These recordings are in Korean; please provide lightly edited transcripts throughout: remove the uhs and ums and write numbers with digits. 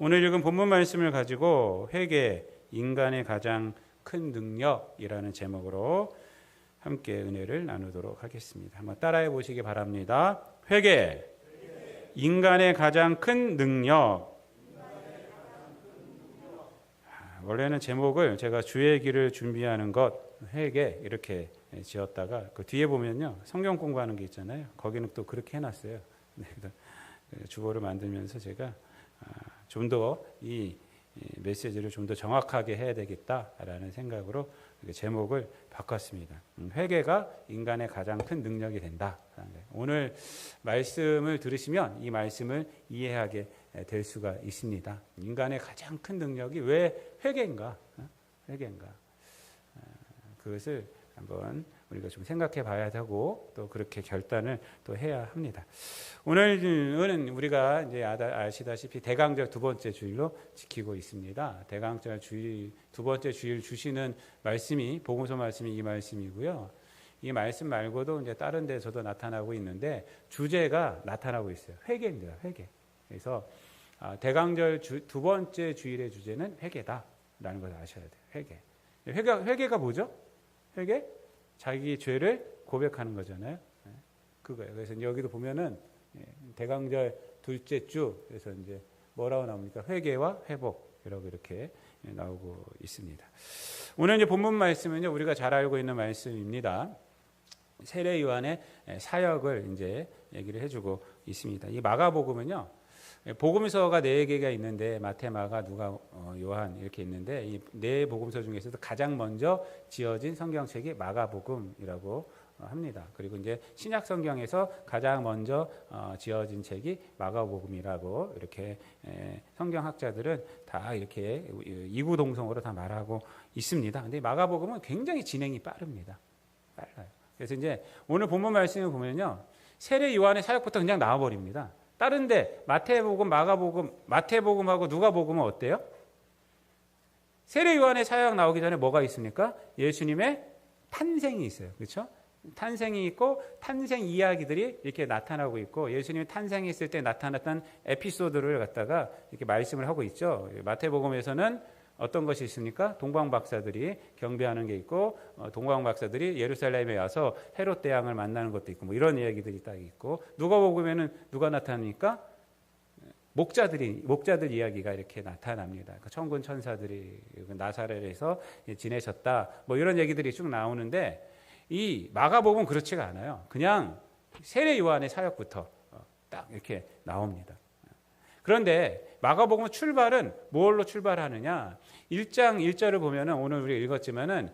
오늘 읽은 본문 말씀을 가지고 회개, 인간의 가장 큰 능력이라는 제목으로 함께 은혜를 나누도록 하겠습니다. 한번 따라해 보시기 바랍니다. 회개, 인간의 가장 큰 능력. 원래는 제목을 제가 주의 길을 준비하는 것, 회개 이렇게 지었다가 그 뒤에 보면요, 성경 공부하는 게 있잖아요. 거기는 또 그렇게 해놨어요. 주보를 만들면서 제가 좀 더 이 메시지를 좀 더 정확하게 해야 되겠다라는 생각으로 제목을 바꿨습니다. 회개가 인간의 가장 큰 능력이 된다. 오늘 말씀을 들으시면 이 말씀을 이해하게 될 수가 있습니다. 인간의 가장 큰 능력이 왜 회개인가? 회개인가? 그것을 한번 우리가 좀 생각해 봐야 되고 또 그렇게 결단을 또 해야 합니다. 오늘은 우리가 이제 아시다시피 대강절 두 번째 주일로 지키고 있습니다. 대강절 주일 두 번째 주일 주시는 말씀이 복음서 말씀이 이 말씀이고요. 이 말씀 말고도 이제 다른 데서도 나타나고 있는데 주제가 나타나고 있어요. 회개입니다. 회개. 그래서 대강절 두 번째 주일의 주제는 회개다라는 것을 아셔야 돼요. 회개. 회개가 뭐죠? 회개? 자기 죄를 고백하는 거잖아요. 그거예요. 그래서 여기도 보면은 대강절 둘째 주, 그래서 이제 뭐라고 나옵니까? 회개와 회복이라고 이렇게 나오고 있습니다. 오늘 이제 본문 말씀은요, 우리가 잘 알고 있는 말씀입니다. 세례 요한의 사역을 이제 얘기를 해주고 있습니다. 이 마가복음은요, 복음서가 4개가 있는데 마태, 마가, 누가, 요한 이렇게 있는데 이 4복음서 중에서도 가장 먼저 지어진 성경책이 마가복음이라고 합니다. 그리고 이제 신약 성경에서 가장 먼저 지어진 책이 마가복음이라고 이렇게 성경학자들은 다 이렇게 이구동성으로 다 말하고 있습니다. 근데 마가복음은 굉장히 진행이 빠릅니다. 빨라요. 그래서 이제 오늘 본문 말씀을 보면요, 세례 요한의 사역부터 그냥 나와버립니다. 다른데 마태복음, 마가복음, 마태복음하고 누가복음은 어때요? 세례 요한의 사역 나오기 전에 뭐가 있습니까? 예수님의 탄생이 있어요. 그렇죠? 탄생이 있고 탄생 이야기들이 이렇게 나타나고 있고 예수님이 탄생했을 때 나타났던 에피소드를 갖다가 이렇게 말씀을 하고 있죠. 마태복음에서는 어떤 것이 있습니까? 동방박사들이 경배하는 게 있고 동방박사들이 예루살렘에 와서 헤롯 대왕을 만나는 것도 있고 뭐 이런 이야기들이 딱 있고 누가복음에는 누가 나타나니까 목자들 이야기가 이렇게 나타납니다. 천군 천사들이 나사렛에서 지내셨다 뭐 이런 얘기들이 쭉 나오는데 이 마가복음은 그렇지가 않아요. 그냥 세례 요한의 사역부터 딱 이렇게 나옵니다. 그런데 마가복음 출발은 뭘로 출발하느냐? 1장 1절을 보면은 오늘 우리가 읽었지만은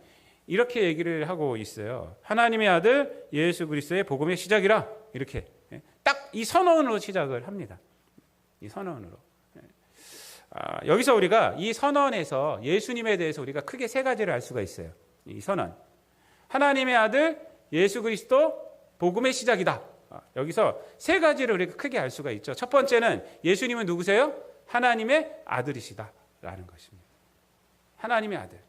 이렇게 얘기를 하고 있어요. 하나님의 아들 예수 그리스도의 복음의 시작이라 이렇게 딱 이 선언으로 시작을 합니다. 이 선언으로. 여기서 우리가 이 선언에서 예수님에 대해서 우리가 크게 세 가지를 알 수가 있어요. 이 선언. 하나님의 아들 예수 그리스도 복음의 시작이다. 여기서 세 가지를 우리가 크게 알 수가 있죠. 첫 번째는 예수님은 누구세요? 하나님의 아들이시다라는 것입니다. 하나님의 아들.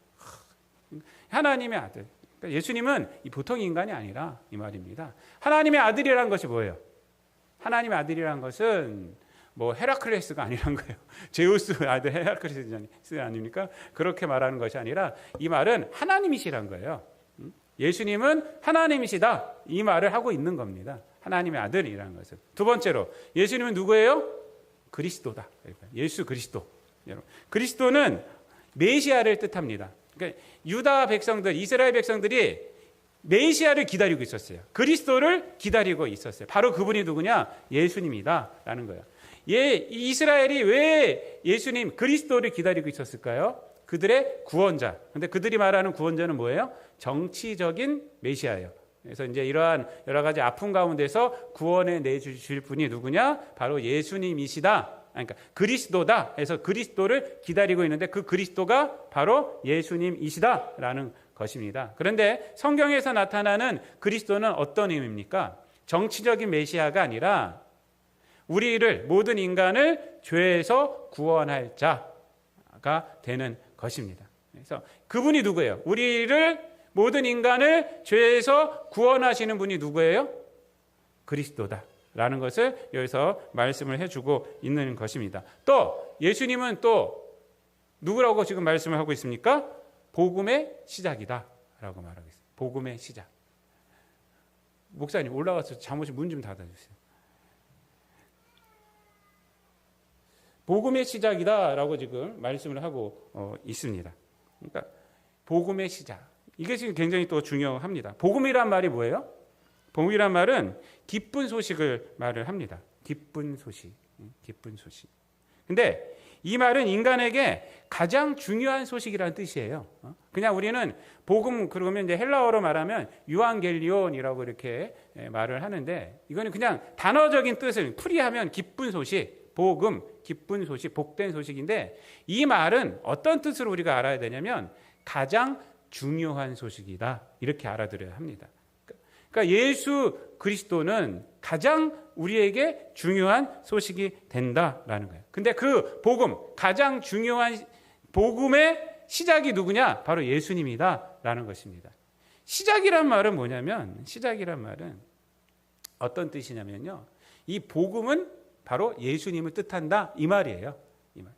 하나님의 아들. 그러니까 예수님은 보통 인간이 아니라 이 말입니다. 하나님의 아들이라는 것이 뭐예요? 하나님의 아들이라는 것은 뭐 헤라클레스가 아니란 거예요. 제우스 아들 헤라클레스 아닙니까? 그렇게 말하는 것이 아니라 이 말은 하나님이시란 거예요. 예수님은 하나님이시다. 이 말을 하고 있는 겁니다. 하나님의 아들이라는 것은. 두 번째로 예수님은 누구예요? 그리스도다. 예수 그리스도. 그리스도는 메시아를 뜻합니다. 그러니까 유다 백성들, 이스라엘 백성들이 메시아를 기다리고 있었어요. 그리스도를 기다리고 있었어요. 바로 그분이 누구냐? 예수님이다라는 거예요. 이스라엘이 왜 예수님 그리스도를 기다리고 있었을까요? 그들의 구원자. 근데 그들이 말하는 구원자는 뭐예요? 정치적인 메시아예요. 그래서 이제 이러한 여러 가지 아픔 가운데서 구원해 내주실 분이 누구냐? 바로 예수님이시다. 그러니까 그리스도다. 해서 그리스도를 기다리고 있는데 그 그리스도가 바로 예수님이시다라는 것입니다. 그런데 성경에서 나타나는 그리스도는 어떤 의미입니까? 정치적인 메시아가 아니라 우리를 모든 인간을 죄에서 구원할 자가 되는 것입니다. 그래서 그분이 누구예요? 우리를 모든 인간을 죄에서 구원하시는 분이 누구예요? 그리스도다라는 것을 여기서 말씀을 해주고 있는 것입니다. 또 예수님은 또 누구라고 지금 말씀을 하고 있습니까? 복음의 시작이다 라고 말하고 있어요. 복음의 시작. 목사님 올라가서 잠옷이 문 좀 닫아주세요. 복음의 시작이다 라고 지금 말씀을 하고 있습니다. 그러니까 복음의 시작. 이게 지금 굉장히 또 중요합니다. 복음이란 말이 뭐예요? 복음이란 말은 기쁜 소식을 말을 합니다. 기쁜 소식. 기쁜 소식. 근데 이 말은 인간에게 가장 중요한 소식이라는 뜻이에요. 그냥 우리는 복음 그러면 이제 헬라어로 말하면 유앙겔리온이라고 이렇게 말을 하는데 이거는 그냥 단어적인 뜻을 풀이하면 기쁜 소식, 복음, 기쁜 소식, 복된 소식인데 이 말은 어떤 뜻으로 우리가 알아야 되냐면 가장 중요한 소식이다. 이렇게 알아들어야 합니다. 그러니까 예수 그리스도는 가장 우리에게 중요한 소식이 된다라는 거예요. 근데 그 복음, 가장 중요한 복음의 시작이 누구냐? 바로 예수님이다라는 것입니다. 시작이란 말은 뭐냐면 시작이란 말은 어떤 뜻이냐면요. 이 복음은 바로 예수님을 뜻한다 이 말이에요. 이 말.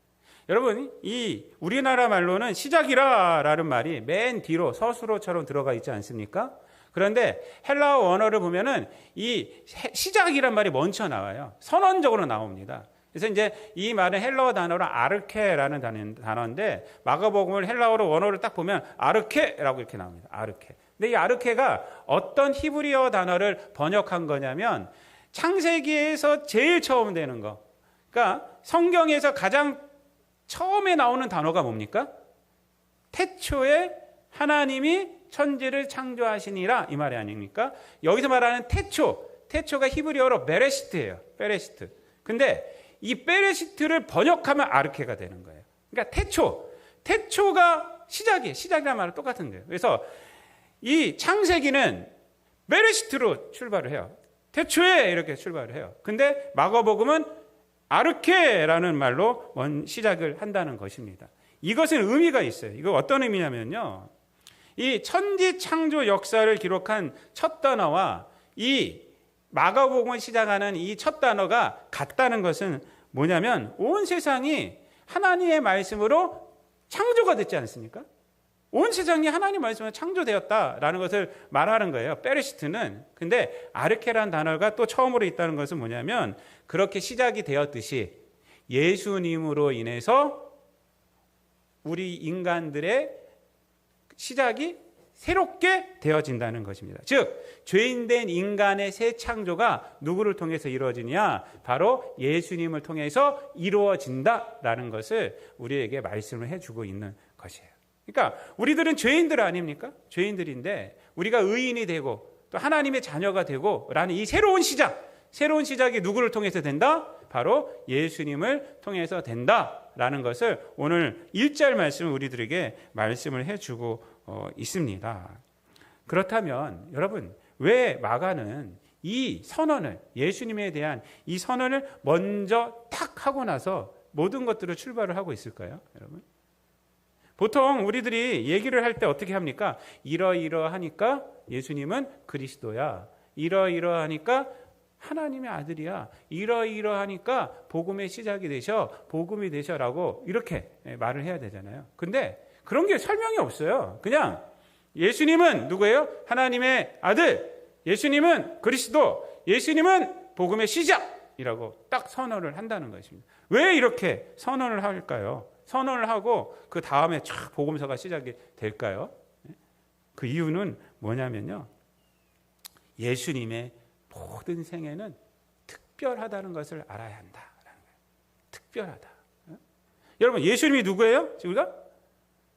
여러분, 이 우리나라 말로는 시작이라라는 말이 맨 뒤로 서술어처럼 들어가 있지 않습니까? 그런데 헬라어 원어를 보면은 이 시작이란 말이 먼저 나와요. 선언적으로 나옵니다. 그래서 이제 이 말은 헬라어 단어로 아르케라는 단어인데 마가복음을 헬라어로 원어를 딱 보면 아르케라고 이렇게 나옵니다. 아르케. 근데 이 아르케가 어떤 히브리어 단어를 번역한 거냐면 창세기에서 제일 처음 되는 거. 그러니까 성경에서 가장 처음에 나오는 단어가 뭡니까? 태초에 하나님이 천지를 창조하시니라 이 말이 아닙니까? 여기서 말하는 태초가 히브리어로 베레시트예요. 베레시트. 근데 이 베레시트를 번역하면 아르케가 되는 거예요. 그러니까 태초가 시작이라는 말은 똑같은 거예요. 그래서 이 창세기는 베레시트로 출발을 해요. 태초에 이렇게 출발을 해요. 근데 마가복음은 아르케라는 말로 시작을 한다는 것입니다. 이것은 의미가 있어요. 이거 어떤 의미냐면요. 이 천지 창조 역사를 기록한 첫 단어와 이 마가복음을 시작하는 이 첫 단어가 같다는 것은 뭐냐면 온 세상이 하나님의 말씀으로 창조가 됐지 않습니까? 온 세상이 하나님의 말씀으로 창조되었다라는 것을 말하는 거예요. 베레시트는. 근데 아르케라는 단어가 또 처음으로 있다는 것은 뭐냐면 그렇게 시작이 되었듯이 예수님으로 인해서 우리 인간들의 시작이 새롭게 되어진다는 것입니다. 즉 죄인된 인간의 새 창조가 누구를 통해서 이루어지냐? 바로 예수님을 통해서 이루어진다라는 것을 우리에게 말씀을 해주고 있는 것이에요. 그러니까 우리들은 죄인들 아닙니까? 죄인들인데 우리가 의인이 되고 또 하나님의 자녀가 되고 라는 이 새로운 시작이 누구를 통해서 된다? 바로 예수님을 통해서 된다라는 것을 오늘 1절 말씀을 우리들에게 말씀을 해주고 있습니다. 그렇다면 여러분 왜 마가는 이 선언을 예수님에 대한 이 선언을 먼저 탁 하고 나서 모든 것들을 출발을 하고 있을까요? 여러분 보통 우리들이 얘기를 할 때 어떻게 합니까? 이러이러하니까 예수님은 그리스도야. 이러이러하니까 하나님의 아들이야. 이러이러하니까 복음의 시작이 되셔. 복음이 되셔라고 이렇게 말을 해야 되잖아요. 근데 그런 게 설명이 없어요. 그냥 예수님은 누구예요? 하나님의 아들. 예수님은 그리스도. 예수님은 복음의 시작이라고 딱 선언을 한다는 것입니다. 왜 이렇게 선언을 할까요? 선언을 하고 그 다음에 쫙 복음서가 시작이 될까요? 그 이유는 뭐냐면요. 예수님의 모든 생애는 특별하다는 것을 알아야 한다라는 거예요. 특별하다. 여러분 예수님이 누구예요? 우리가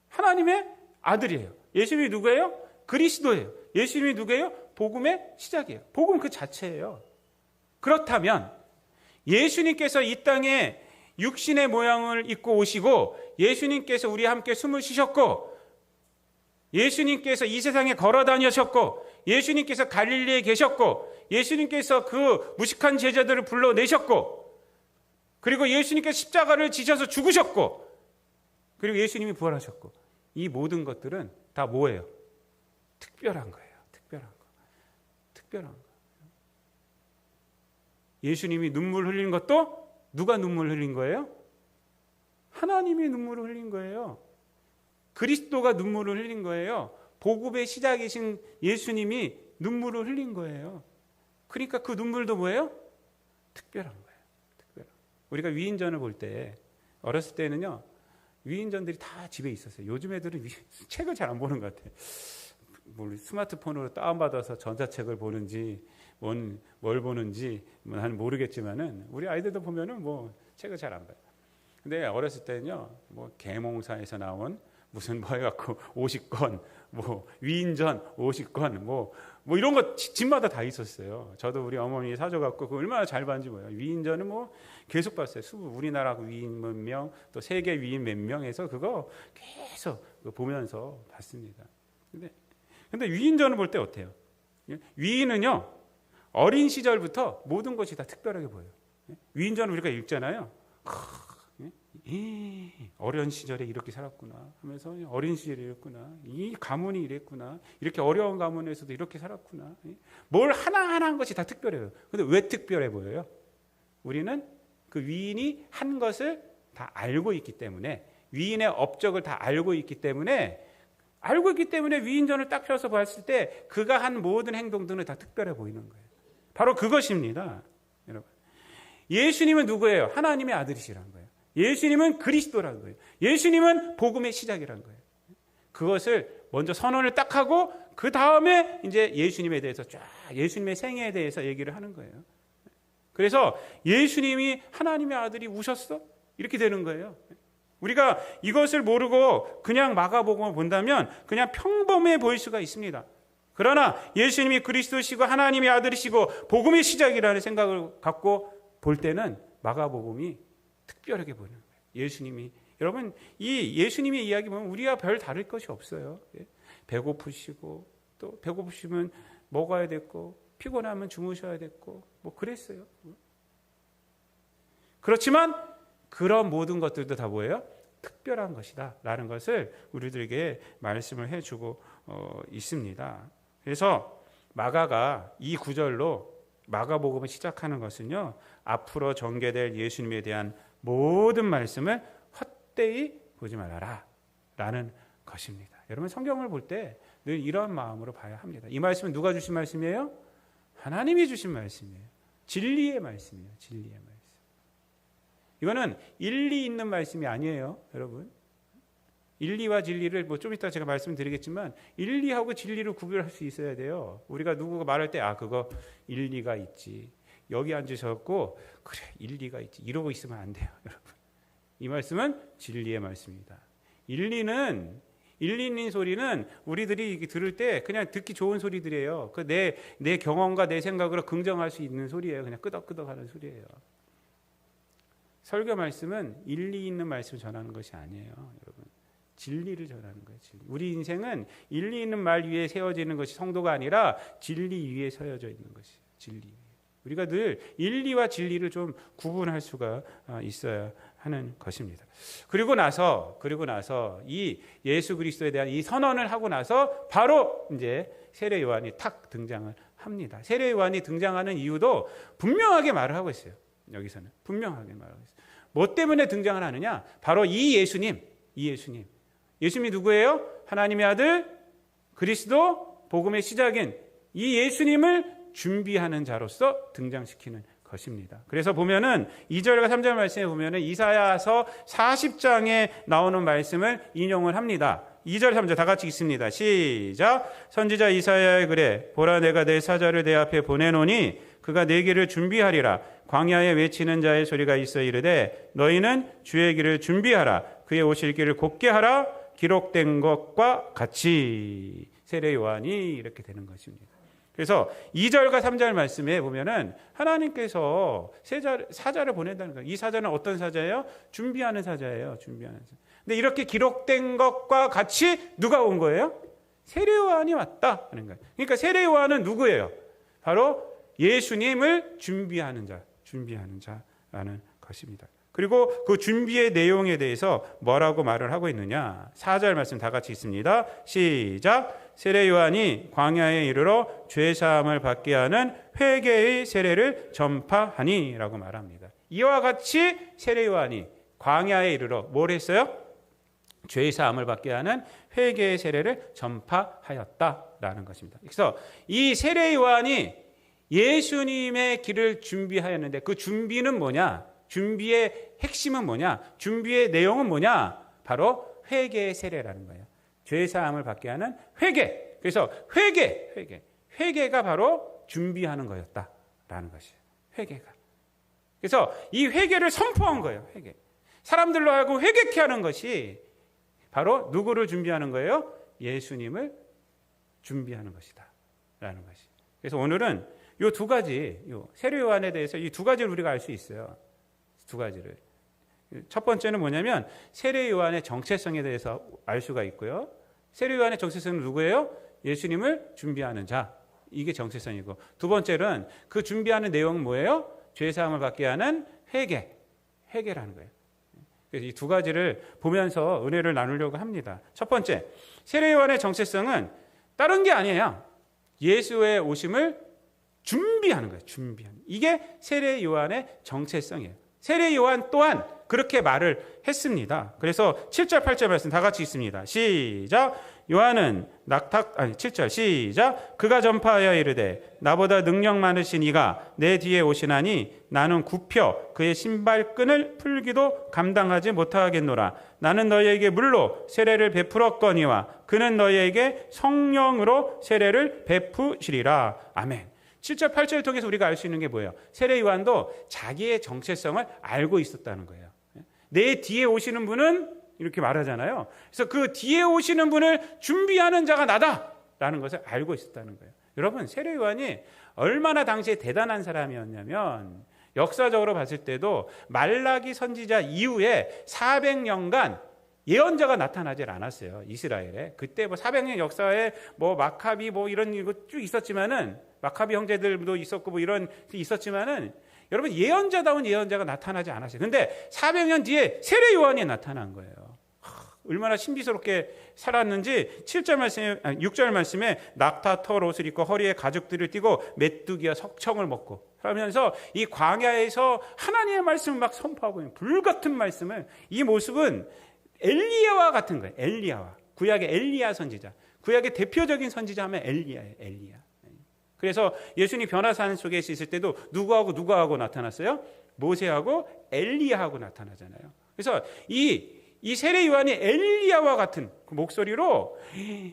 하나님의 아들이에요. 예수님이 누구예요? 그리스도예요. 예수님이 누구예요? 복음의 시작이에요. 복음 그 자체예요. 그렇다면 예수님께서 이 땅에 육신의 모양을 입고 오시고 예수님께서 우리와 함께 숨을 쉬셨고 예수님께서 이 세상에 걸어 다니셨고 예수님께서 갈릴리에 계셨고 예수님께서 그 무식한 제자들을 불러내셨고 그리고 예수님께서 십자가를 지셔서 죽으셨고 그리고 예수님이 부활하셨고 이 모든 것들은 다 뭐예요? 특별한 거예요. 특별한 거. 예수님이 눈물 흘린 것도 누가 눈물 흘린 거예요? 하나님이 눈물을 흘린 거예요. 그리스도가 눈물을 흘린 거예요. 복음의 시작이신 예수님이 눈물을 흘린 거예요. 그러니까 그 눈물도 뭐예요? 특별한 거예요. 특별한. 우리가 위인전을 볼 때 어렸을 때는요, 위인전들이 다 집에 있었어요. 요즘 애들은 책을 잘 안 보는 것 같아요. 스마트폰으로 다운받아서 전자책을 보는지 뭘 보는지 난 모르겠지만은 우리 아이들도 보면은 뭐 책을 잘 안 봐요. 근데 어렸을 때는요, 뭐 계몽사에서 나온 무슨 뭐 해갖고 50권, 뭐 위인전 50권, 뭐 이런 거 집마다 다 있었어요. 저도 우리 어머니 사줘갖고 그거 얼마나 잘 봤는지 뭐예요. 위인전은 뭐 계속 봤어요. 우리나라 위인 몇 명, 또 세계 위인 몇 명 해서 그거 계속 보면서 봤습니다. 근데 위인전을 볼 때 어때요? 위인은요, 어린 시절부터 모든 것이 다 특별하게 보여요. 위인전을 우리가 읽잖아요. 어린 시절에 이렇게 살았구나 하면서 어린 시절에 이랬구나, 이 가문이 이랬구나, 이렇게 어려운 가문에서도 이렇게 살았구나. 뭘 하나하나 한 것이 다 특별해요. 근데 왜 특별해 보여요? 우리는 그 위인이 한 것을 다 알고 있기 때문에, 위인의 업적을 다 알고 있기 때문에 위인전을 딱 펴서 봤을 때 그가 한 모든 행동들은 다 특별해 보이는 거예요. 바로 그것입니다. 여러분, 예수님은 누구예요? 하나님의 아들이시란 거예요. 예수님은 그리스도라는 거예요. 예수님은 복음의 시작이라는 거예요. 그것을 먼저 선언을 딱 하고 그 다음에 이제 예수님에 대해서 쫙, 예수님의 생애에 대해서 얘기를 하는 거예요. 그래서 예수님이 하나님의 아들이 우셨어? 이렇게 되는 거예요. 우리가 이것을 모르고 그냥 마가복음을 본다면 그냥 평범해 보일 수가 있습니다. 그러나 예수님이 그리스도시고 하나님의 아들이시고 복음의 시작이라는 생각을 갖고 볼 때는 마가복음이 특별하게 보이는 거예요. 여러분, 이 예수님의 이야기 보면 우리와 별 다를 것이 없어요. 배고프시고, 또 배고프시면 먹어야 됐고, 피곤하면 주무셔야 됐고, 뭐 그랬어요. 그렇지만 그런 모든 것들도 다 뭐예요? 특별한 것이다 라는 것을 우리들에게 말씀을 해주고 있습니다. 그래서 마가가 이 구절로 마가복음을 시작하는 것은요, 앞으로 전개될 예수님에 대한 모든 말씀을 헛되이 보지 말아라 라는 것입니다. 여러분, 성경을 볼 때 늘 이런 마음으로 봐야 합니다. 이 말씀은 누가 주신 말씀이에요? 하나님이 주신 말씀이에요. 진리의 말씀이에요. 진리의 말씀. 이거는 일리 있는 말씀이 아니에요, 여러분. 일리와 진리를 뭐 좀 이따 제가 말씀드리겠지만 일리하고 진리를 구별할 수 있어야 돼요. 우리가 누구가 말할 때 그거 일리가 있지, 여기 앉으셨고 그래 일리가 있지, 이러고 있으면 안 돼요, 여러분. 이 말씀은 진리의 말씀입니다. 일리 있는 소리는 우리들이 들을 때 그냥 듣기 좋은 소리들이에요. 내 경험과 내 생각으로 긍정할 수 있는 소리예요. 그냥 끄덕끄덕하는 소리예요. 설교 말씀은 일리 있는 말씀을 전하는 것이 아니에요, 여러분. 진리를 전하는 거예요. 진리. 우리 인생은 일리 있는 말 위에 세워지는 것이 성도가 아니라 진리 위에 서여져 있는 것이에요. 진리. 우리가 늘 인리와 진리를 좀 구분할 수가 있어야 하는 것입니다. 그리고 나서 이 예수 그리스도에 대한 이 선언을 하고 나서 바로 이제 세례 요한이 탁 등장을 합니다. 세례 요한이 등장하는 이유도 분명하게 말을 하고 있어요. 여기서는 분명하게 말하고 있어요. 뭐 때문에 등장을 하느냐? 바로 이 예수님이 누구예요? 하나님의 아들 그리스도, 복음의 시작인 이 예수님을 준비하는 자로서 등장시키는 것입니다. 그래서 보면은 2절과 3절 말씀에 보면은 이사야서 40장에 나오는 말씀을 인용을 합니다. 2절 3절 다 같이 읽습니다. 시작. 선지자 이사야의 글에 보라, 내가 내 사자를 내 앞에 보내노니 그가 내 길을 준비하리라. 광야에 외치는 자의 소리가 있어 이르되 너희는 주의 길을 준비하라. 그의 오실 길을 곧게 하라. 기록된 것과 같이. 세례 요한이 이렇게 되는 것입니다. 그래서 2절과 3절 말씀에 보면은 하나님께서 사자를 보낸다는 거예요. 이 사자는 어떤 사자예요? 준비하는 사자예요. 준비하는 사자. 근데 이렇게 기록된 것과 같이 누가 온 거예요? 세례 요한이 왔다 하는 거예요. 그러니까 세례 요한은 누구예요? 바로 예수님을 준비하는 자라는 것입니다. 그리고 그 준비의 내용에 대해서 뭐라고 말을 하고 있느냐? 4절 말씀 다 같이 있습니다. 시작. 세례 요한이 광야에 이르러 죄 사함을 받게 하는 회개의 세례를 전파하니라고 말합니다. 이와 같이 세례 요한이 광야에 이르러 뭘 했어요? 죄 사함을 받게 하는 회개의 세례를 전파하였다라는 것입니다. 그래서 이 세례 요한이 예수님의 길을 준비하였는데 그 준비는 뭐냐? 준비의 핵심은 뭐냐? 준비의 내용은 뭐냐? 바로 회개의 세례라는 거예요. 죄 사함을 받게 하는 회개. 그래서 회개가 바로 준비하는 거였다라는 것이에요. 회개가. 그래서 이 회개를 선포한 거예요. 회개. 사람들로 하여금 회개케 하는 것이 바로 누구를 준비하는 거예요? 예수님을 준비하는 것이다 라는 것이. 그래서 오늘은 이 두 가지, 세례 요한에 대해서 이 두 가지를 우리가 알 수 있어요. 두 가지를. 첫 번째는 뭐냐면 세례 요한의 정체성에 대해서 알 수가 있고요. 세례 요한의 정체성은 누구예요? 예수님을 준비하는 자. 이게 정체성이고, 두 번째는 그 준비하는 내용은 뭐예요? 죄 사함을 받게 하는 회개라는 거예요. 그래서 이 두 가지를 보면서 은혜를 나누려고 합니다. 첫 번째, 세례 요한의 정체성은 다른 게 아니에요. 예수의 오심을 준비하는 거예요. 이게 세례 요한의 정체성이에요. 세례 요한 또한 그렇게 말을 했습니다. 그래서 7절 8절 말씀 다 같이 읽습니다. 시작. 요한은 7절 시작. 그가 전파하여 이르되 나보다 능력 많으신 이가 내 뒤에 오시나니 나는 굽혀 그의 신발끈을 풀기도 감당하지 못하겠노라. 나는 너희에게 물로 세례를 베풀었거니와 그는 너희에게 성령으로 세례를 베푸시리라. 아멘. 7절 8절을 통해서 우리가 알 수 있는 게 뭐예요? 세례 요한도 자기의 정체성을 알고 있었다는 거예요. 내 뒤에 오시는 분은 이렇게 말하잖아요. 그래서 그 뒤에 오시는 분을 준비하는 자가 나다라는 것을 알고 있었다는 거예요. 여러분, 세례 요한이 얼마나 당시에 대단한 사람이었냐면 역사적으로 봤을 때도 말라기 선지자 이후에 400년간 예언자가 나타나질 않았어요. 이스라엘에. 그때 400년 역사에 마카비 이런 거 쭉 있었지만은, 마카비 형제들도 있었고 이런 게 있었지만은, 여러분 예언자다운 예언자가 나타나지 않았어요. 근데 400년 뒤에 세례 요한이 나타난 거예요. 얼마나 신비스럽게 살았는지 6절 말씀에 낙타 털 옷을 입고 허리에 가죽들을 띠고 메뚜기와 석청을 먹고 하면서 이 광야에서 하나님의 말씀을 막 선포하고 있는 불같은 말씀을, 이 모습은 엘리야와 같은 거예요. 엘리야와. 구약의 엘리야 선지자. 구약의 대표적인 선지자 하면 엘리야예요. 엘리야. 그래서 예수님 변화산 속에 있을 때도 누구하고 나타났어요? 모세하고 엘리야하고 나타나잖아요. 그래서 이 세례 요한이 엘리야와 같은 그 목소리로,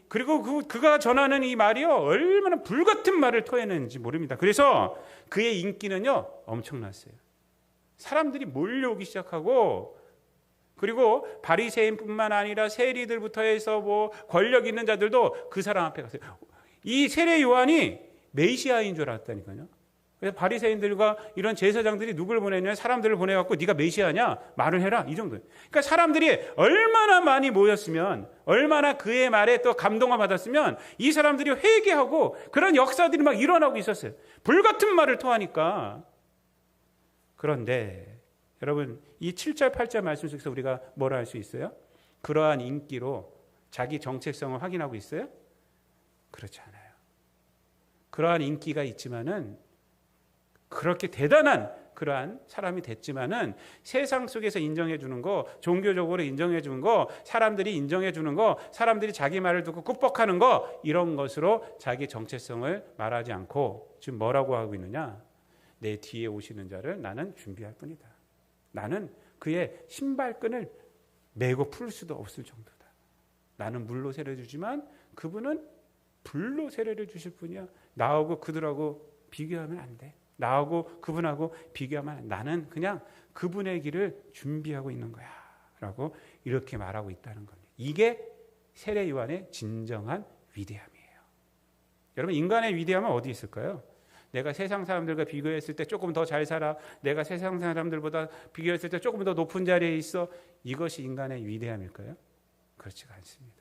그리고 그가 전하는 이 말이요 얼마나 불같은 말을 토해내는지 모릅니다. 그래서 그의 인기는요 엄청났어요. 사람들이 몰려오기 시작하고, 그리고 바리새인뿐만 아니라 세리들부터 해서 권력 있는 자들도 그 사람 앞에 갔어요. 이 세례 요한이 메시아인 줄 알았다니까요. 그래서 바리새인들과 이런 제사장들이 누구를 보냈냐? 사람들을 보내갖고 네가 메시아냐? 말을 해라. 이 정도예요. 그러니까 사람들이 얼마나 많이 모였으면, 얼마나 그의 말에 또 감동을 받았으면 이 사람들이 회개하고 그런 역사들이 막 일어나고 있었어요. 불같은 말을 토하니까. 그런데 여러분, 이 7절 8절 말씀 속에서 우리가 뭐라 할 수 있어요? 그러한 인기로 자기 정체성을 확인하고 있어요? 그렇지 않아요. 그러한 인기가 있지만은, 그렇게 대단한 그러한 사람이 됐지만은, 세상 속에서 인정해 주는 거, 종교적으로 인정해 주는 거, 사람들이 인정해 주는 거, 사람들이 자기 말을 듣고 꾹뻑하는 거, 이런 것으로 자기 정체성을 말하지 않고 지금 뭐라고 하고 있느냐? 내 뒤에 오시는 자를 나는 준비할 뿐이다. 나는 그의 신발끈을 메고 풀 수도 없을 정도다. 나는 물로 세례 주지만 그분은 불로 세례를 주실 분이야. 나하고 그들하고 비교하면 안 돼. 나하고 그분하고 비교하면 안 돼. 나는 그냥 그분의 길을 준비하고 있는 거야 라고 이렇게 말하고 있다는 겁니다. 이게 세례 요한의 진정한 위대함이에요. 여러분, 인간의 위대함은 어디 있을까요? 내가 세상 사람들과 비교했을 때 조금 더 잘 살아. 내가 세상 사람들보다 비교했을 때 조금 더 높은 자리에 있어. 이것이 인간의 위대함일까요? 그렇지가 않습니다.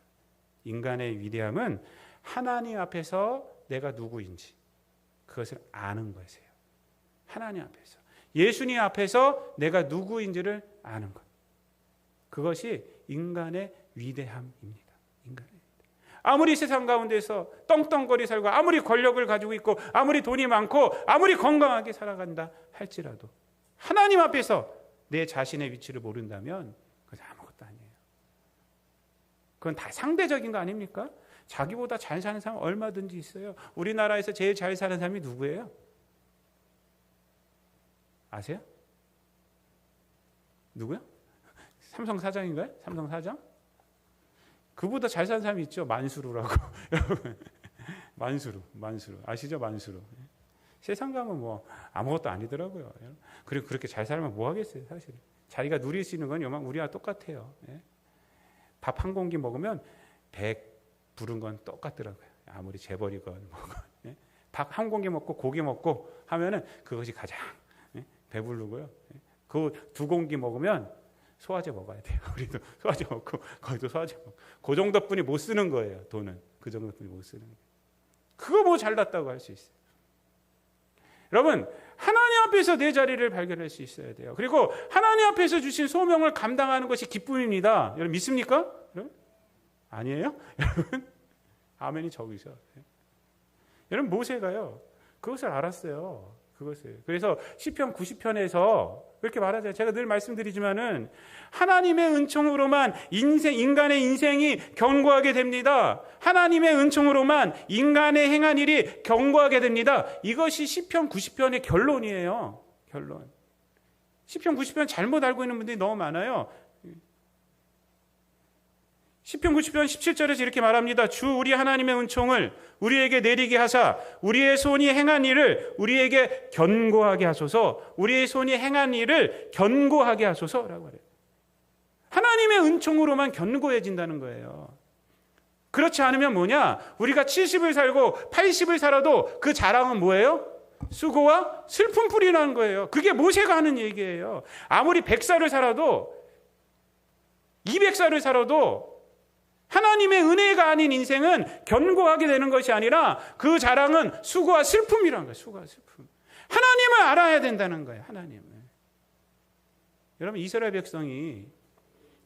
인간의 위대함은 하나님 앞에서 내가 누구인지 그것을 아는 것이에요. 하나님 앞에서, 예수님 앞에서 내가 누구인지를 아는 것. 그것이 인간의 위대함입니다. 인간의 위대함. 아무리 세상 가운데서 떵떵거리 살고, 아무리 권력을 가지고 있고, 아무리 돈이 많고, 아무리 건강하게 살아간다 할지라도 하나님 앞에서 내 자신의 위치를 모른다면 그건 아무것도 아니에요. 그건 다 상대적인 거 아닙니까? 자기보다 잘 사는 사람 얼마든지 있어요. 우리나라에서 제일 잘 사는 사람이 누구예요? 아세요? 누구요? 삼성 사장인가요? 삼성 사장? 그보다 잘 사는 사람이 있죠. 만수르라고. 만수르 아시죠? 만수르. 세상 가면 뭐 아무것도 아니더라고요. 그리고 그렇게 잘 살면 뭐 하겠어요, 사실. 자기가 누릴 수 있는 건 요만 우리와 똑같아요. 밥 한 공기 먹으면 100 부른 건 똑같더라고요. 아무리 재벌이건 뭐건. 밥 한 공기 먹고 고기 먹고 하면은 그것이 가장 배부르고요. 그 2공기 먹으면 소화제 먹어야 돼요. 우리도 소화제 먹고 거기도 소화제 먹고. 그 정도뿐이 못 쓰는 거예요. 돈은 그 정도뿐이 못 쓰는 거예요. 그거 뭐 잘났다고 할 수 있어요. 여러분, 하나님 앞에서 내 자리를 발견할 수 있어야 돼요. 그리고 하나님 앞에서 주신 소명을 감당하는 것이 기쁨입니다. 여러분 믿습니까? 여러분? 아니에요? 여러분? 아멘이 적으셔. 여러분 모세가요. 그것을 알았어요. 그것을. 그래서 시편 90편에서 그렇게 말하잖아요. 제가 늘 말씀드리지만은 하나님의 은총으로만 인간의 인생이 견고하게 됩니다. 하나님의 은총으로만 인간의 행한 일이 견고하게 됩니다. 이것이 시편 90편의 결론이에요. 결론. 시편 90편 잘못 알고 있는 분들이 너무 많아요. 시편 90편 17절에서 이렇게 말합니다. 주 우리 하나님의 은총을 우리에게 내리게 하사 우리의 손이 행한 일을 우리에게 견고하게 하소서. 우리의 손이 행한 일을 견고하게 하소서라고 그래요. 하나님의 은총으로만 견고해진다는 거예요. 그렇지 않으면 뭐냐? 우리가 70을 살고 80을 살아도 그 자랑은 뭐예요? 수고와 슬픔뿐이라는 거예요. 그게 모세가 하는 얘기예요. 아무리 100살을 살아도 200살을 살아도 하나님의 은혜가 아닌 인생은 견고하게 되는 것이 아니라 그 자랑은 수고와 슬픔이라는 거예요. 수고와 슬픔. 하나님을 알아야 된다는 거예요. 하나님을. 여러분 이스라엘 백성이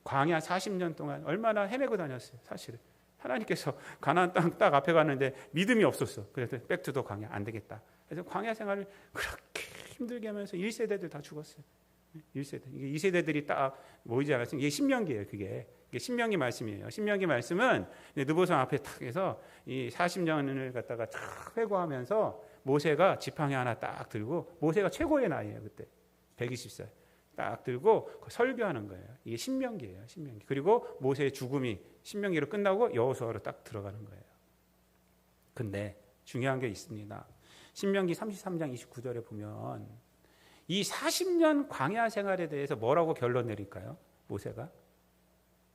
광야 40년 동안 얼마나 헤매고 다녔어요. 사실은. 하나님께서 가나안 땅 딱 앞에 갔는데 믿음이 없었어. 그래서 백투더 광야 안 되겠다. 그래서 광야 생활을 그렇게 힘들게 하면서 1세대들 다 죽었어요. 1세대. 이게 2세대들이 딱 모이지 않았어요. 이게 신명기예요. 그게 신명기 말씀이에요. 신명기 말씀은 느보성 앞에 탁 해서 이 40년을 갖다가 탁 회고하면서 모세가 지팡이 하나 딱 들고 모세가 최고의 나이예요. 그때 120살 딱 들고 설교하는 거예요. 이게 신명기예요. 신명기. 그리고 모세의 죽음이 신명기로 끝나고 여호수아로 딱 들어가는 거예요. 근데 중요한 게 있습니다. 신명기 33장 29절에 보면 이 40년 광야 생활에 대해서 뭐라고 결론 내릴까요? 모세가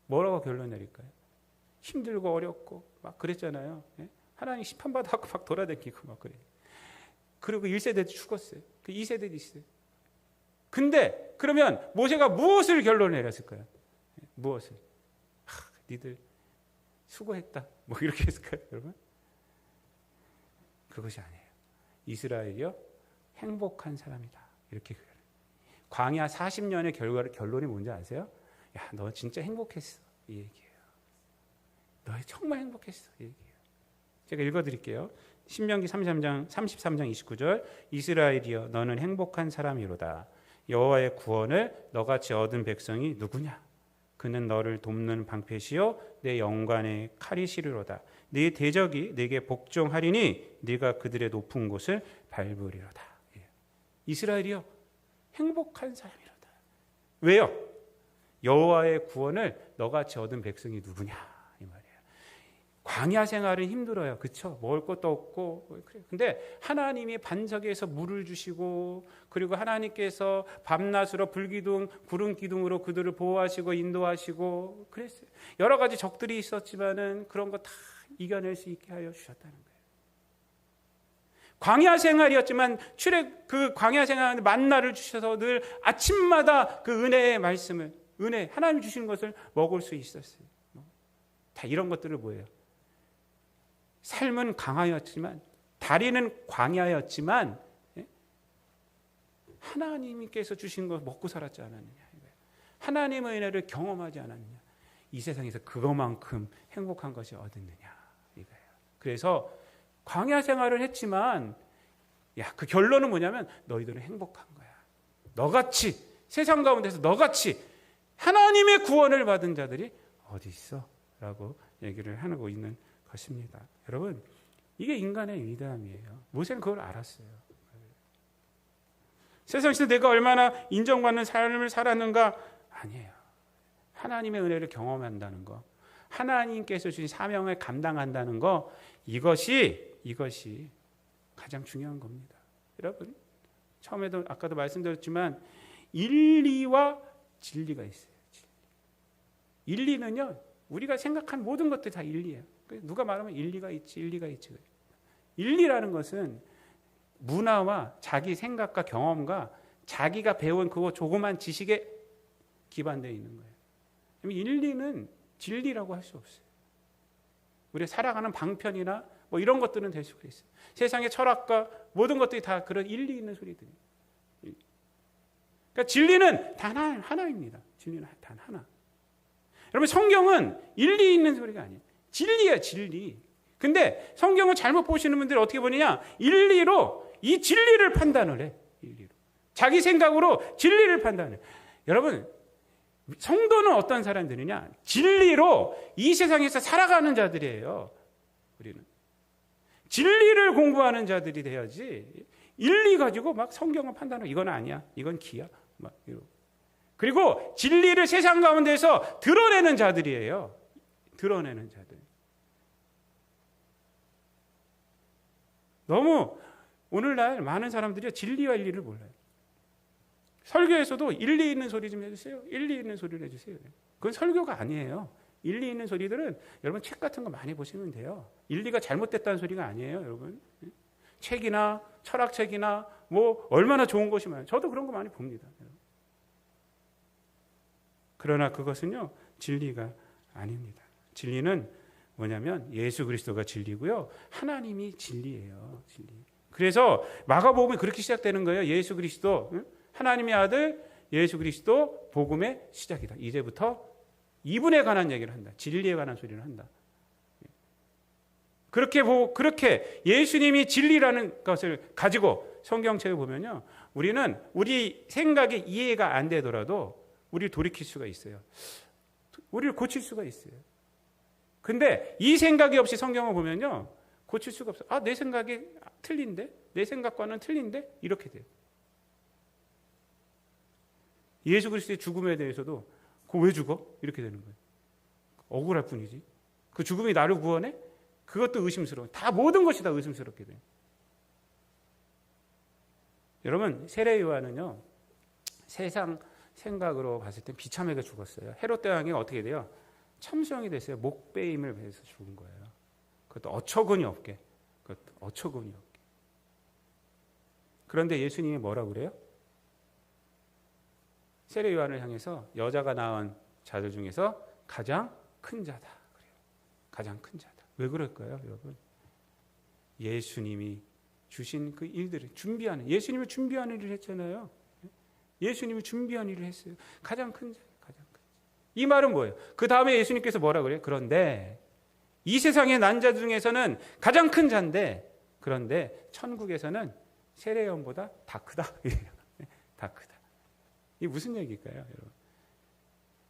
뭐라고 결론 내릴까요? 힘들고 어렵고 막 그랬잖아요. 하나님 심판받아갖고 막 돌아다니고 막 그래. 그리고 1세대도 죽었어요. 그 2세대도 있어요. 근데 그러면 모세가 무엇을 결론 내렸을까요? 무엇을? 니들 수고했다. 뭐 이렇게 했을까요, 여러분? 그것이 아니에요. 이스라엘이요 행복한 사람이다. 이렇게 광야 40년의 결론이 뭔지 아세요? 야, 너 진짜 행복했어. 이 얘기예요. 너 정말 행복했어. 이 얘기예요. 제가 읽어드릴게요. 신명기 33장 29절 이스라엘이여 너는 행복한 사람이로다. 여호와의 구원을 너같이 얻은 백성이 누구냐? 그는 너를 돕는 방패시요 내 영관의 칼이시리로다. 네 대적이 네게 복종하리니 네가 그들의 높은 곳을 밟으리로다. 이스라엘이여 행복한 사람이로다. 왜요? 여호와의 구원을 너같이 얻은 백성이 누구냐 이 말이에요. 광야 생활은 힘들어요. 그렇죠? 먹을 것도 없고 그래요. 근데 하나님이 반석에서 물을 주시고 그리고 하나님께서 밤낮으로 불기둥 구름 기둥으로 그들을 보호하시고 인도하시고 그랬어요. 여러 가지 적들이 있었지만은 그런 거 다 이겨낼 수 있게 하여 주셨다는 거예요. 광야 생활이었지만 그 광야 생활에 만나를 주셔서 늘 아침마다 그 은혜의 말씀을 은혜 하나님이 주시는 것을 먹을 수 있었어요. 다 이런 것들을 뭐예요? 삶은 강하였지만 다리는 광야였지만 하나님께서 주신 것 먹고 살았지 않았느냐. 하나님의 은혜를 경험하지 않았느냐. 이 세상에서 그것만큼 행복한 것이 어딨느냐. 이거예요. 그래서 광야 생활을 했지만 그 결론은 뭐냐면 너희들은 행복한 거야. 너같이 세상 가운데서 너같이 하나님의 구원을 받은 자들이 어디 있어? 라고 얘기를 하고 있는 것입니다. 여러분, 이게 인간의 위대함이에요. 모세는 그걸 알았어요. 세상에서 내가 얼마나 인정받는 삶을 살았는가? 아니에요. 하나님의 은혜를 경험한다는 거, 하나님께서 주신 사명을 감당한다는 거, 이것이 가장 중요한 겁니다. 여러분, 처음에도 아까도 말씀드렸지만 인리와 진리가 있어요. 인리는요, 우리가 생각한 모든 것들이 다 인리예요. 누가 말하면 일리가 있지. 인리라는 것은 문화와 자기 생각과 경험과 자기가 배운 그 조그만 지식에 기반되어 있는 거예요. 인리는 진리라고 할 수 없어요. 우리가 살아가는 방편이나 뭐 이런 것들은 될 수가 있어요. 세상의 철학과 모든 것들이 다 그런 일리 있는 소리들이에요. 그러니까 진리는 단 하나입니다. 진리는 단 하나. 여러분, 성경은 일리 있는 소리가 아니에요. 진리야, 진리. 근데 성경을 잘못 보시는 분들이 어떻게 보느냐? 일리로 이 진리를 판단을 해. 일리로. 자기 생각으로 진리를 판단해. 여러분, 성도는 어떤 사람들이냐? 진리로 이 세상에서 살아가는 자들이에요. 우리는 진리를 공부하는 자들이 돼야지 인리 가지고 막 성경을 판단하고 이건 아니야, 이건 기야, 막 이러고. 그리고 진리를 세상 가운데서 드러내는 자들이에요. 드러내는 자들. 너무 오늘날 많은 사람들이 진리와 일리를 몰라요. 설교에서도 일리 있는 소리 좀 해주세요. 일리 있는 소리를 해주세요. 그건 설교가 아니에요. 일리 있는 소리들은 여러분 책 같은 거 많이 보시면 돼요. 일리가 잘못됐다는 소리가 아니에요, 여러분. 책이나 철학책이나 뭐 얼마나 좋은 것이 많아요. 저도 그런 거 많이 봅니다. 그러나 그것은요, 진리가 아닙니다. 진리는 뭐냐면 예수 그리스도가 진리고요, 하나님이 진리예요. 진리. 그래서 마가복음이 그렇게 시작되는 거예요. 예수 그리스도, 하나님의 아들 예수 그리스도 복음의 시작이다. 이제부터 이분에 관한 얘기를 한다. 진리에 관한 소리를 한다. 그렇게 예수님이 진리라는 것을 가지고 성경책을 보면요, 우리는 우리 생각이 이해가 안 되더라도 우리를 돌이킬 수가 있어요. 우리를 고칠 수가 있어요. 근데 이 생각이 없이 성경을 보면요, 고칠 수가 없어요. 아, 내 생각이 틀린데? 내 생각과는 틀린데? 이렇게 돼요. 예수 그리스도의 죽음에 대해서도 그거 왜 죽어? 이렇게 되는 거예요. 억울할 뿐이지. 그 죽음이 나를 구원해? 그것도 의심스러워. 다 모든 것이 다 의심스럽게 돼요. 여러분, 세례 요한은요, 세상 생각으로 봤을 때 비참하게 죽었어요. 헤롯 대왕이 어떻게 돼요? 참수형이 됐어요. 목베임을 베서 죽은 거예요. 그것도 어처구니 없게. 그런데 예수님이 뭐라고 그래요? 세례 요한을 향해서 여자가 낳은 자들 중에서 가장 큰 자다 그래요. 가장 큰 자다. 왜 그럴까요, 여러분? 예수님이 주신 그 일들을 준비하는, 예수님이 준비하는 일을 했잖아요. 예수님이 준비한 일을 했어요. 가장 큰 자, 가장 큰 자. 이 말은 뭐예요? 그 다음에 예수님께서 뭐라 그래요? 그런데 이 세상의 난 자 중에서는 가장 큰 자인데, 그런데 천국에서는 세례 요한보다 다 크다. 다 크다. 이게 무슨 얘기일까요, 여러분?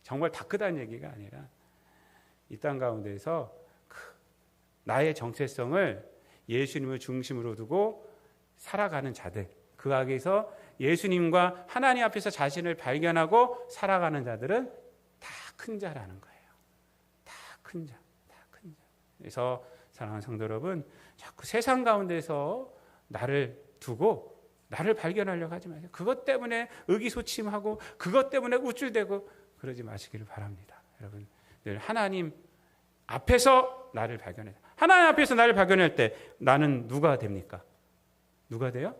정말 다 크다는 얘기가 아니라 이 땅 가운데서 나의 정체성을 예수님을 중심으로 두고 살아가는 자들, 그 안에서 예수님과 하나님 앞에서 자신을 발견하고 살아가는 자들은 다 큰 자라는 거예요. 다 큰 자, 다 큰 자. 그래서 사랑하는 성도 여러분, 자꾸 세상 가운데서 나를 두고 나를 발견하려고 하지 마세요. 그것 때문에 의기소침하고 그것 때문에 우쭐대고 그러지 마시기를 바랍니다. 여러분, 늘 하나님 앞에서 나를 발견해. 하나님 앞에서 나를 발견할 때 나는 누가 됩니까? 누가 돼요?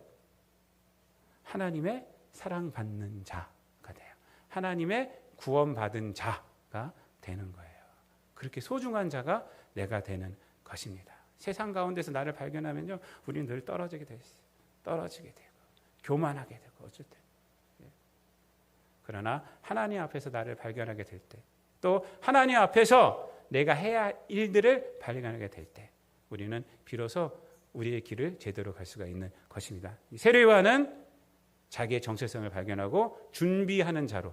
하나님의 사랑받는 자가 돼요. 하나님의 구원받은 자가 되는 거예요. 그렇게 소중한 자가 내가 되는 것입니다. 세상 가운데서 나를 발견하면요, 우리는 늘 떨어지게 돼 있어요. 떨어지게 되고 교만하게 되고 어쩔 때. 그러나 하나님 앞에서 나를 발견하게 될 때, 또 하나님 앞에서 내가 해야 할 일들을 발견하게 될 때, 우리는 비로소 우리의 길을 제대로 갈 수가 있는 것입니다. 세례 요한은 자기의 정체성을 발견하고 준비하는 자로.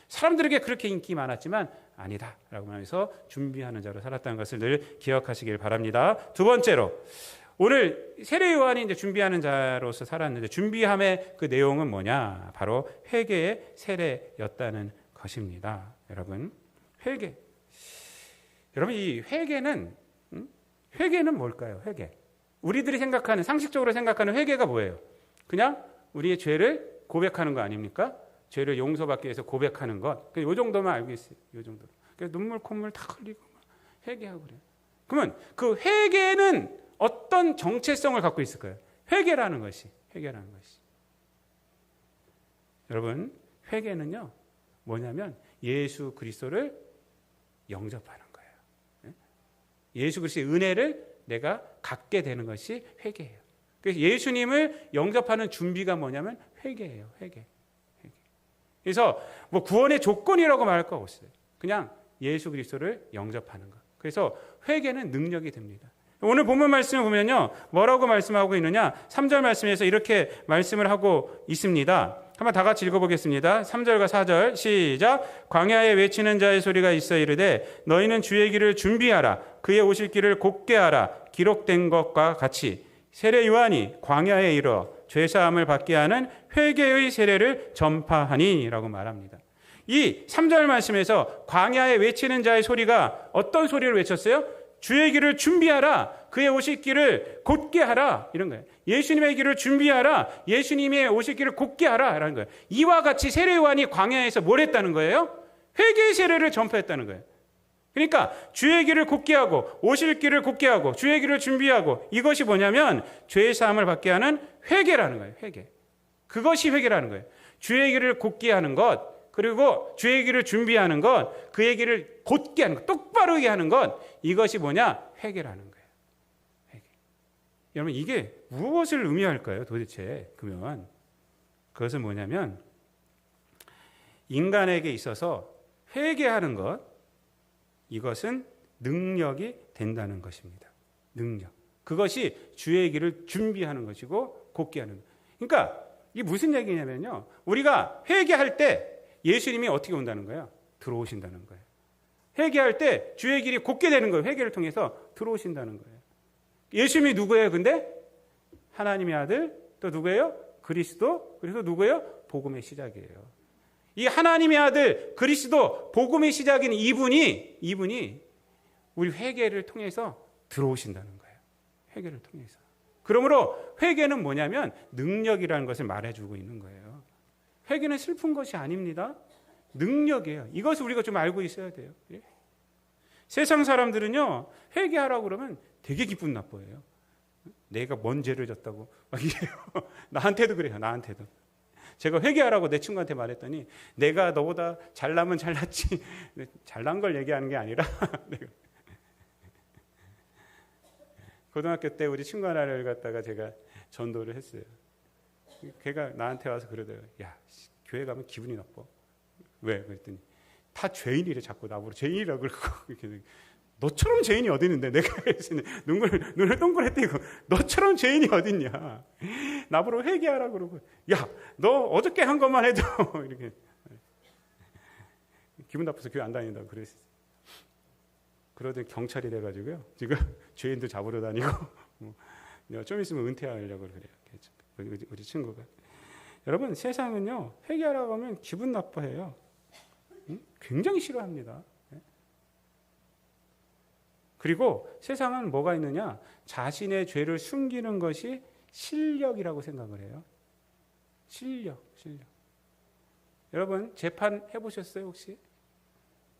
사람들에게 그렇게 인기 많았지만 아니다라고 하면서 준비하는 자로 살았다는 것을 늘 기억하시길 바랍니다. 두 번째로, 오늘 세례 요한이 이제 준비하는 자로서 살았는데 준비함의 그 내용은 뭐냐? 바로 회개의 세례였다는 것입니다. 여러분, 회개. 여러분, 이 회개는 뭘까요? 회개. 우리들이 생각하는, 상식적으로 생각하는 회개가 뭐예요? 그냥 우리의 죄를 고백하는 거 아닙니까? 죄를 용서받기 위해서 고백하는 것. 이 정도만 알고 있어요. 이 정도. 눈물 콧물 다 흘리고 회개하고 그래요. 그러면 그 회개는 어떤 정체성을 갖고 있을까요? 회개라는 것이. 여러분, 회개는요, 뭐냐면 예수 그리스도를 영접하는 거예요. 예수 그리스도의 은혜를 내가 갖게 되는 것이 회개예요. 그래서 예수님을 영접하는 준비가 뭐냐면 회개예요. 회개. 그래서 뭐 구원의 조건이라고 말할 거 없어요. 그냥 예수 그리스도를 영접하는 것. 그래서 회개는 능력이 됩니다. 오늘 본문 말씀을 보면요, 뭐라고 말씀하고 있느냐? 3절 말씀에서 이렇게 말씀을 하고 있습니다. 한번 다 같이 읽어보겠습니다. 3절과 4절 시작. 광야에 외치는 자의 소리가 있어 이르되 너희는 주의 길을 준비하라. 그의 오실 길을 곧게 하라. 기록된 것과 같이 세례 요한이 광야에 이르러 죄사함을 받게 하는 회개의 세례를 전파하니 라고 말합니다. 이 3절 말씀에서 광야에 외치는 자의 소리가 어떤 소리를 외쳤어요? 주의 길을 준비하라. 그의 오실 길을 곧게 하라. 이런 거예요. 예수님의 길을 준비하라. 예수님의 오실 길을 곧게 하라. 라는 거예요. 이와 같이 세례 요한이 광야에서 뭘 했다는 거예요? 회개의 세례를 전파했다는 거예요. 그러니까 주의 길을 곧게 하고 오실 길을 곧게 하고 주의 길을 준비하고, 이것이 뭐냐면 죄의 사함을 받게 하는 회개라는 거예요. 회개. 그것이 회개라는 거예요. 주의 길을 곧게 하는 것, 그리고 주의 길을 준비하는 것, 그의 길을 곧게 하는 것, 똑바르게 하는 것, 이것이 뭐냐? 회개라는 거예요. 회개. 여러분, 이게 무엇을 의미할까요? 도대체 그러면 그것은 뭐냐면 인간에게 있어서 회개하는 것, 이것은 능력이 된다는 것입니다. 능력. 그것이 주의 길을 준비하는 것이고 곧게 하는 것. 그러니까 이게 무슨 얘기냐면요, 우리가 회개할 때 예수님이 어떻게 온다는 거예요? 들어오신다는 거예요. 회개할 때 주의 길이 곧게 되는 거예요. 회개를 통해서 들어오신다는 거예요. 예수님이 누구예요? 근데 하나님의 아들, 또 누구예요? 그리스도, 그래서 누구예요? 복음의 시작이에요. 이 하나님의 아들 그리스도 복음의 시작인 이분이 우리 회개를 통해서 들어오신다는 거예요. 회개를 통해서. 그러므로 회개는 뭐냐면 능력이라는 것을 말해주고 있는 거예요. 회개는 슬픈 것이 아닙니다. 능력이에요. 이것을 우리가 좀 알고 있어야 돼요. 예? 세상 사람들은요, 회개하라고 그러면 되게 기분 나빠해요. 내가 뭔 죄를 졌다고 막 이래요. 나한테도 그래요. 나한테도. 제가 회개하라고 내 친구한테 말했더니 내가 너보다 잘나면 잘났지, 잘난 걸 얘기하는 게 아니라 내가 고등학교 때 우리 친구 하나를 갖다가 제가 전도를 했어요. 걔가 나한테 와서 그러더라고요. 야, 교회 가면 기분이 나빠. 왜? 그랬더니 다 죄인이래. 자꾸 나보고 죄인이라고 그러고 이렇게. 너처럼 죄인이 어디 있는데, 내가 눈을 동그랗대고 너처럼 죄인이 어딨냐. 나보고 회개하라고 그러고, 야, 너 어저께 한 것만 해도 이렇게 기분 나빠서 교회 안 다닌다고 그랬어요. 그러더니 경찰이 돼가지고요, 지금 죄인도 잡으러 다니고 좀 있으면 은퇴하려고 그래요. 우리 친구가. 여러분, 세상은요, 회개하라고 하면 기분 나빠해요. 굉장히 싫어합니다. 그리고 세상은 뭐가 있느냐? 자신의 죄를 숨기는 것이 실력이라고 생각을 해요. 실력. 여러분, 재판 해보셨어요, 혹시?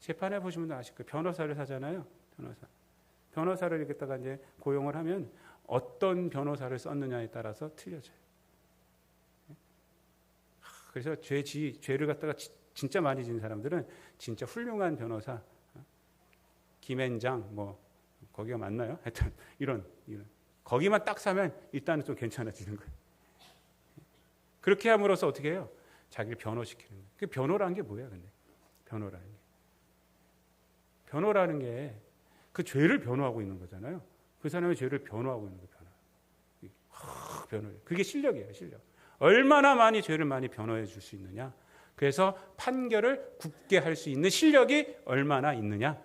재판 해보시면 아실 거예요. 변호사를 사잖아요. 변호사를 이렇게다가 이제 고용을 하면 어떤 변호사를 썼느냐에 따라서 틀려져요. 그래서 죄를 갖다가 진짜 많이 지은 사람들은 진짜 훌륭한 변호사, 김앤장, 거기가 맞나요? 하여튼 이런 거기만 딱 사면 일단은 좀 괜찮아지는 거예요. 그렇게 함으로써 어떻게 해요? 자기를 변호시키는 거예요. 그 변호라는 게 뭐예요, 근데? 변호라는 게 그 죄를 변호하고 있는 거잖아요. 그 사람의 죄를 변호하고 있는 거예요. 변호. 그게 실력이에요, 실력. 얼마나 많이 죄를 많이 변호해 줄 수 있느냐. 그래서 판결을 굳게 할 수 있는 실력이 얼마나 있느냐.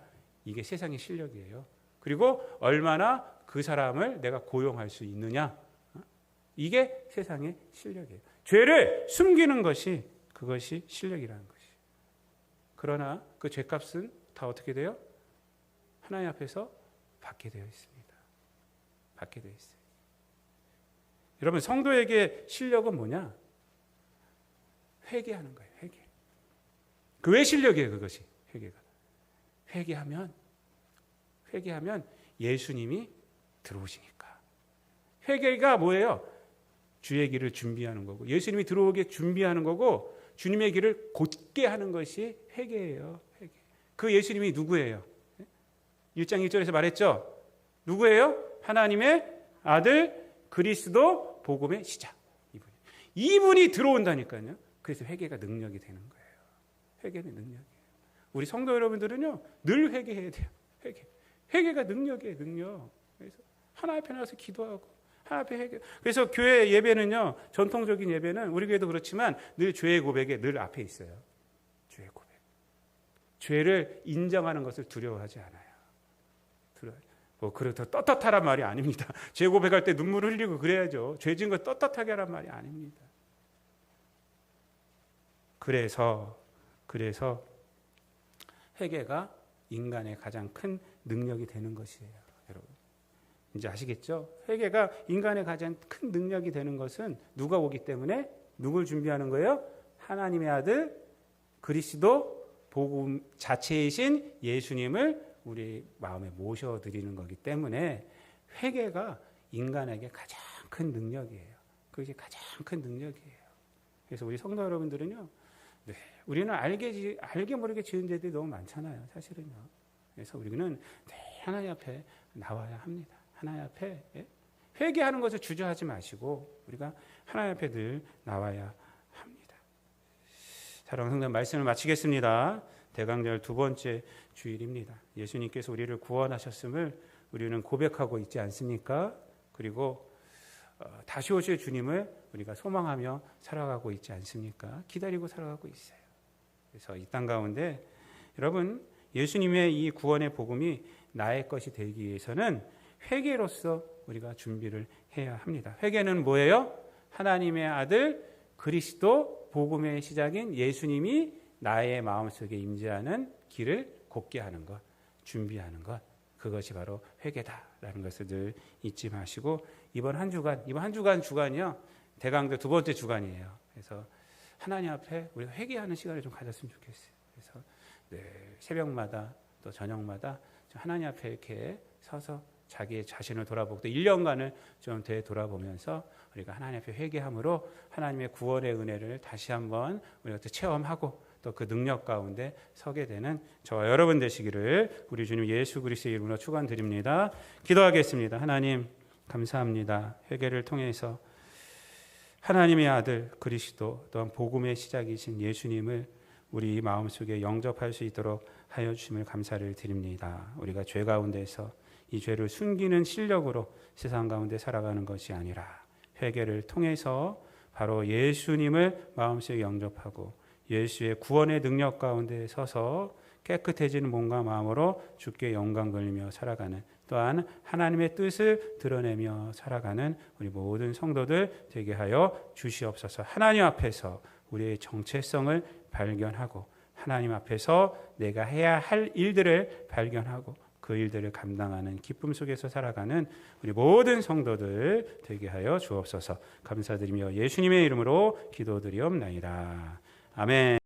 이게 세상의 실력이에요. 그리고 얼마나 그 사람을 내가 고용할 수 있느냐. 이게 세상의 실력이에요. 죄를 숨기는 것이 그것이 실력이라는 것이. 그러나 그 죄값은 다 어떻게 돼요? 하나님 앞에서 받게 되어 있습니다. 받게 되어 있어요. 여러분, 성도에게 실력은 뭐냐? 회개하는 거예요. 회개. 그 왜 실력이에요? 그것이 회개가. 회개하면 예수님이 들어오시니까. 회개가 뭐예요? 주의 길을 준비하는 거고, 예수님이 들어오게 준비하는 거고, 주님의 길을 곧게 하는 것이 회개예요. 회개. 그 예수님이 누구예요? 1장 1절에서 말했죠. 누구예요? 하나님의 아들 그리스도 복음의 시작. 이분이 들어온다니까요. 그래서 회개가 능력이 되는 거예요. 회개는 능력이에요. 우리 성도 여러분들은요, 늘 회개해야 돼요. 회개가 능력이에요. 능력. 그래서 하나님 앞에 나와서 기도하고 하나님 앞에 회개. 그래서 교회 예배는요, 전통적인 예배는 우리 교회도 그렇지만 늘 죄의 고백에 늘 앞에 있어요. 죄의 고백. 죄를 인정하는 것을 두려워하지 않아요. 뭐 그래도 떳떳하란 말이 아닙니다. 죄 고백할 때 눈물 흘리고 그래야죠. 죄 지은 거 떳떳하게 하란 말이 아닙니다. 그래서 회개가 인간의 가장 큰 능력이 되는 것이에요. 여러분, 이제 아시겠죠? 회개가 인간의 가장 큰 능력이 되는 것은 누가 오기 때문에? 누굴 준비하는 거예요? 하나님의 아들 그리스도 복음 자체이신 예수님을 우리 마음에 모셔드리는 거기 때문에 회개가 인간에게 가장 큰 능력이에요. 그게 가장 큰 능력이에요. 그래서 우리 성도 여러분들은요, 네, 우리는 알게 모르게 지은 죄들이 너무 많잖아요. 사실은요. 그래서 우리는 하나님 앞에 나와야 합니다. 하나님 앞에 회개하는 것을 주저하지 마시고 우리가 하나님 앞에 늘 나와야 합니다. 사랑하는 성도, 말씀을 마치겠습니다. 대강절 두 번째 주일입니다. 예수님께서 우리를 구원하셨음을 우리는 고백하고 있지 않습니까? 그리고 다시 오실 주님을 우리가 소망하며 살아가고 있지 않습니까? 기다리고 살아가고 있어요. 그래서 이 땅 가운데 여러분, 예수님의 이 구원의 복음이 나의 것이 되기 위해서는 회개로서 우리가 준비를 해야 합니다. 회개는 뭐예요? 하나님의 아들 그리스도 복음의 시작인 예수님이 나의 마음속에 임재하는 길을 곧게 하는 것, 준비하는 것, 그것이 바로 회개다라는 것을 늘 잊지 마시고 이번 한 주간이요, 대강절 두 번째 주간이에요. 그래서 하나님 앞에 우리가 회개하는 시간을 좀 가졌으면 좋겠어요. 그래서 새벽마다 또 저녁마다 하나님 앞에 이렇게 서서 자기의 자신을 돌아보고 또 1년간을 좀 되돌아보면서 우리가 하나님 앞에 회개함으로 하나님의 구원의 은혜를 다시 한번 우리가 또 체험하고 또 그 능력 가운데 서게 되는 저와 여러분 되시기를 우리 주님 예수 그리스도의 이름으로 축원드립니다. 기도하겠습니다. 하나님 감사합니다. 회개를 통해서 하나님의 아들 그리스도 또한 복음의 시작이신 예수님을 우리 마음속에 영접할 수 있도록 하여 주심을 감사를 드립니다. 우리가 죄 가운데서 이 죄를 숨기는 실력으로 세상 가운데 살아가는 것이 아니라 회개를 통해서 바로 예수님을 마음속에 영접하고 예수의 구원의 능력 가운데 서서 깨끗해지는 몸과 마음으로 주께 영광 돌리며 살아가는, 또한 하나님의 뜻을 드러내며 살아가는 우리 모든 성도들 되게 하여 주시옵소서. 하나님 앞에서 우리의 정체성을 발견하고 하나님 앞에서 내가 해야 할 일들을 발견하고 그 일들을 감당하는 기쁨 속에서 살아가는 우리 모든 성도들 되게 하여 주옵소서. 감사드리며 예수님의 이름으로 기도드리옵나이다. 아멘.